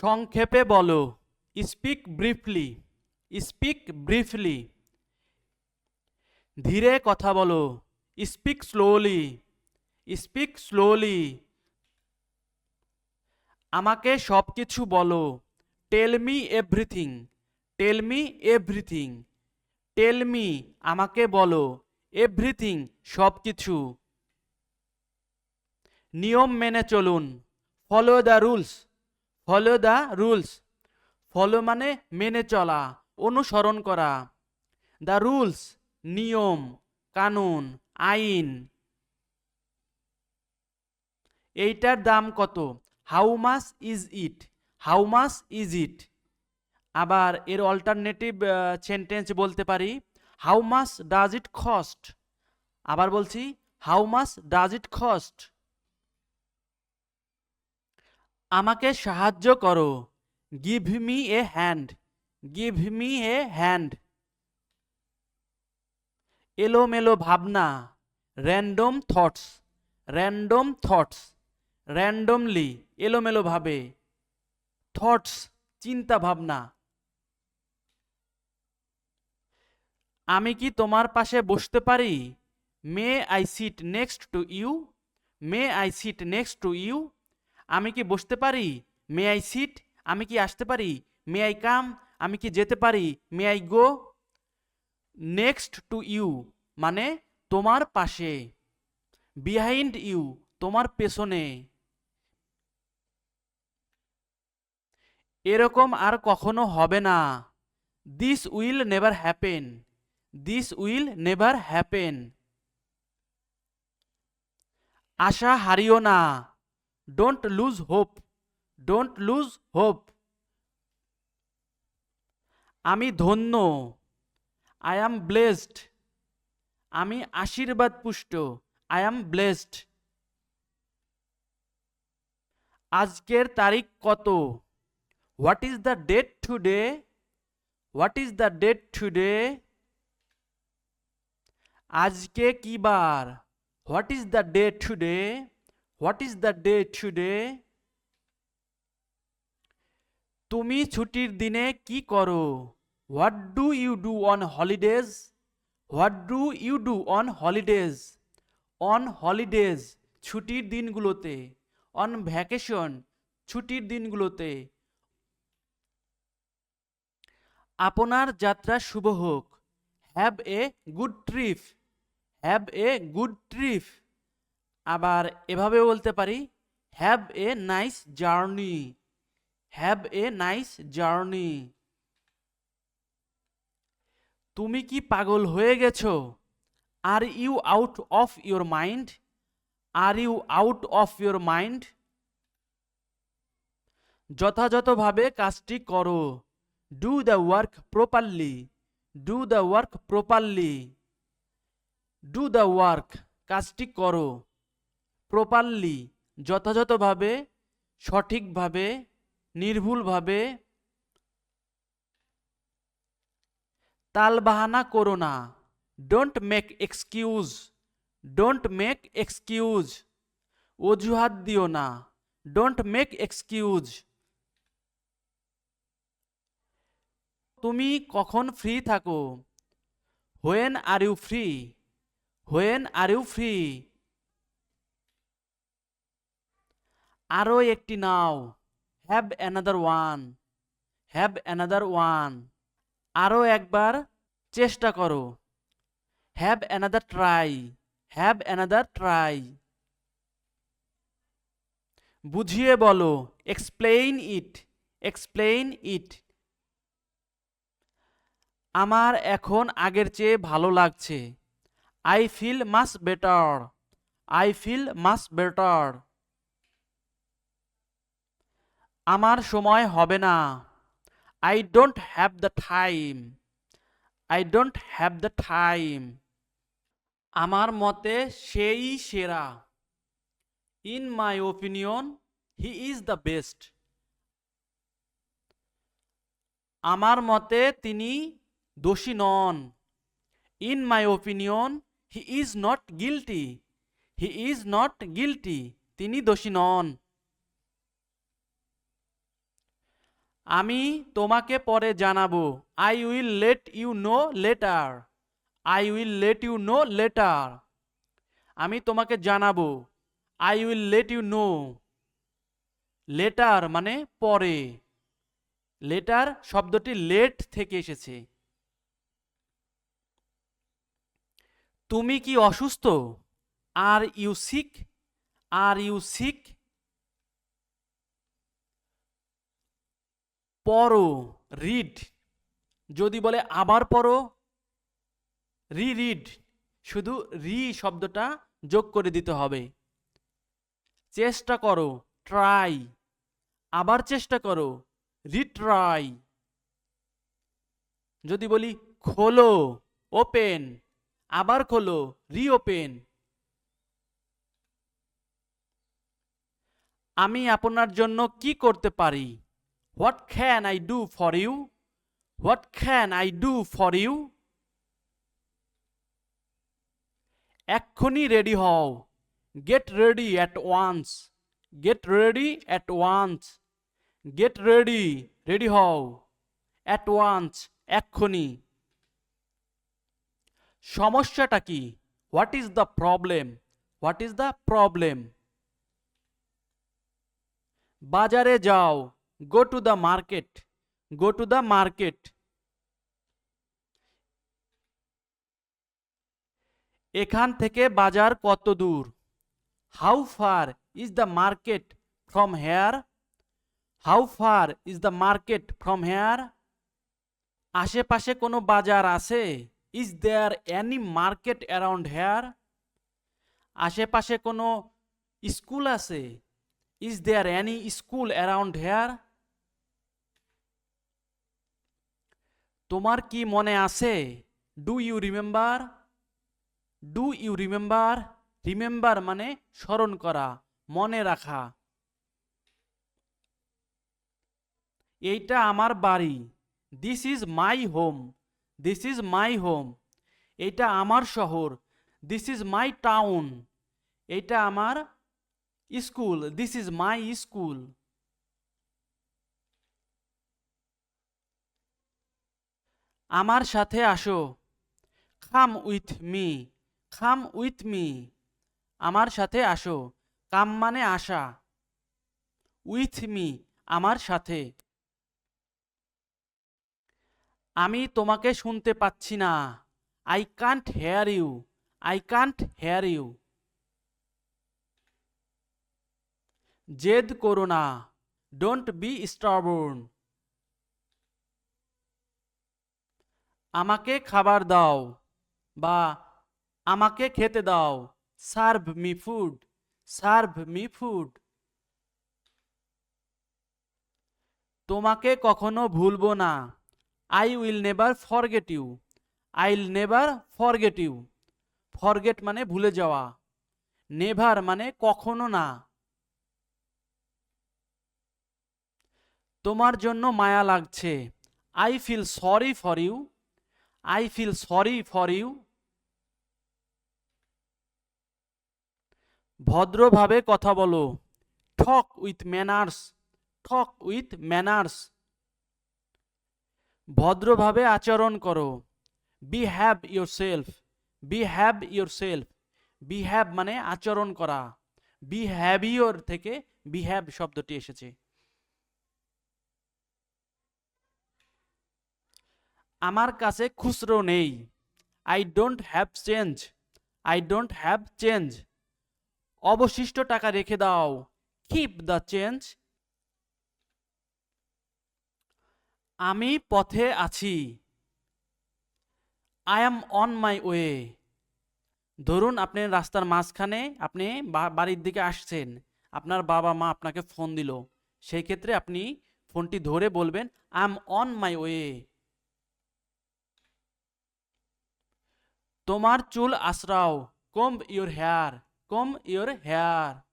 সংক্ষেপে বলো। Speak briefly. Speak briefly. ধীরে কথা বলো। Speak slowly. Speak slowly. আমাকে সব কিছু বলো। Tell me everything. Tell me everything. Tell me আমাকে বলো। এভরিথিং সব কিছু। নিয়ম মেনে চলুন। Follow the rules. Follow the rules. Follow মানে মেনে চলা, অনুসরণ করা। দ্য রুলস নিয়ম, কানুন, আইন। এইটার দাম কত? How much is it? How much is it? আবার এর অল্টারনেটিভ সেন্টেন্স বলতে পারি, how much does it cost? আবার বলছি, how much does it cost? আমাকে সাহায্য করো। Give me a hand. Give me a hand. এলোমেলো ভাবনা। Random thoughts. Random thoughts. Randomly এলোমেলো ভাবে। থটস চিন্তা ভাবনা। আমি কি তোমার পাশে বসতে পারি? May I sit next to you? May I sit next to you? আমি কি বসতে পারি? মে আই সিট আমি কি আসতে পারি? মে আই কাম আমি কি যেতে পারি? May I go? Next to you মানে তোমার পাশে। বিহাইন্ড ইউ তোমার পেছনে। এরকম আর কখনো হবে না। This will never happen. This will never happen. আশা হারিও না। Don't lose hope. Don't lose hope. আমি ধন্য। I am blessed. আমি আশীর্বাদ পুষ্ট। I am blessed. আজকের তারিখ কত? What is the date today? What is the date today? আজকে কি বার? What is the day today? What is the day today? তুমি ছুটির দিনে কি করো? What do you do on holidays? What do you do on holidays? On holidays ছুটির দিনগুলোতে। অন ভ্যাকেশন ছুটির দিনগুলোতে। আপনার যাত্রা শুভ হোক। Have a good trip. Have a good trip. আবার এভাবে বলতে পারি, have a nice journey. Have a nice journey. তুমি কি পাগল হয়ে গেছো? Are you out of your mind? Are you out of your mind? যথাযথভাবে কাজটি করো। Do the work properly. Do the work properly. Do the work কাজটি করো। প্রপারলি যথাযথভাবে, সঠিকভাবে, নির্ভুলভাবে। তালবাহানা করো না। Don't make excuse. Don't make excuse. অজুহাত দিও না। Don't make excuse. তুমি কখন ফ্রি থাকো? When are you free? When are you free? আরও একটি নাও। Have another one. Have another one. আরও একবার চেষ্টা করো। Have another try. Have another try. বুঝিয়ে বলো। Explain it. Explain it. আমার এখন আগের চেয়ে ভালো লাগছে। I feel much better. I feel much better. আমার সময় হবে না। I don't have the time. I don't have the time. আমার মতে সেই সেরা। In my opinion he is the best. আমার মতে তিনি দোষী নন। In my opinion he is not guilty. He is not guilty তিনি দোষী নন। আমি তোমাকে পরে জানাবো। I will let you know later. I will let you know later. আমি তোমাকে জানাবো। I will let you know. Later মানে পরে। লেটার শব্দটি লেট থেকে এসেছে। তুমি কি অসুস্থ? Are you sick? Are you sick? পড়ো, রিড। যদি বলে আবার পড়ো, রিড। শুধু রি শব্দটা যোগ করে দিতে হবে। চেষ্টা করো, ট্রাই। আবার চেষ্টা করো, রিট্রাই। যদি বলি খোলো, ওপেন। আবার খোলো, রিওপেন। আমি আপনার জন্য কি করতে পারি? What can I do for you? What can I do for you? এক্ষুনি রেডি হও। Get ready at once. Get ready at once. Get ready, ready হও। অ্যাট ওয়ান্স, এক্ষুনি। সমস্যাটা কি? What is the problem? What is the problem? বাজারে যাও। Go to the market. Go to the market. এখান থেকে বাজার কত দূর? How far is the market from here? How far is the market from here? আশেপাশে কোনো বাজার আছে? Is there any market around here? আশেপাশে কোনো স্কুল আছে? Is there any school around here? তোমার কি মনে আছে? Do you remember? Do you remember? Remember মানে স্মরণ করা, মনে রাখা। এইটা আমার বাড়ি। This is my home. This is my home. এইটা আমার শহর। This is my town. এইটা আমার school. This is my school. আমার সাথে আসো। Come with me. Come with me. আমার সাথে আসো। কাম মানে আসা। উইথ মি, আমার সাথে। আমি তোমাকে শুনতে পাচ্ছি না। I can't hear you. I can't hear you. জেদ করো না। Don't be stubborn. আমাকে খাবার দাও বা আমাকে খেতে দাও। Serve me food. Serve me food. তোমাকে কখনো ভুলবো না। I will never forget you. I will never forget you. Forget মানে ভুলে যাওয়া। নেভার মানে কখনো না। তোমার জন্য মায়া লাগছে। I feel sorry for you. I feel sorry for you. ভদ্রভাবে কথা বলো। Talk with manners. Talk with manners. ভদ্রভাবে আচরণ করো। Behave yourself. Behave yourself. Behave মানে আচরণ করা। বিহেভিয়র থেকে বিহেভ শব্দটি এসেছে। আমার কাছে খুচরো নেই। I don't have change. I don't have change. অবশিষ্ট টাকা রেখে দাও। Keep the change. আমি পথে আছি। I am on my way. ধরুন আপনি রাস্তার মাঝখানে আপনি বাড়ির দিকে আসছেন, আপনার বাবা মা আপনাকে ফোন দিল। সেই ক্ষেত্রে আপনি ফোনটি ধরে বলবেন I am on my way. তোমার চুল আঁচড়াও। Comb your hair. Comb your hair.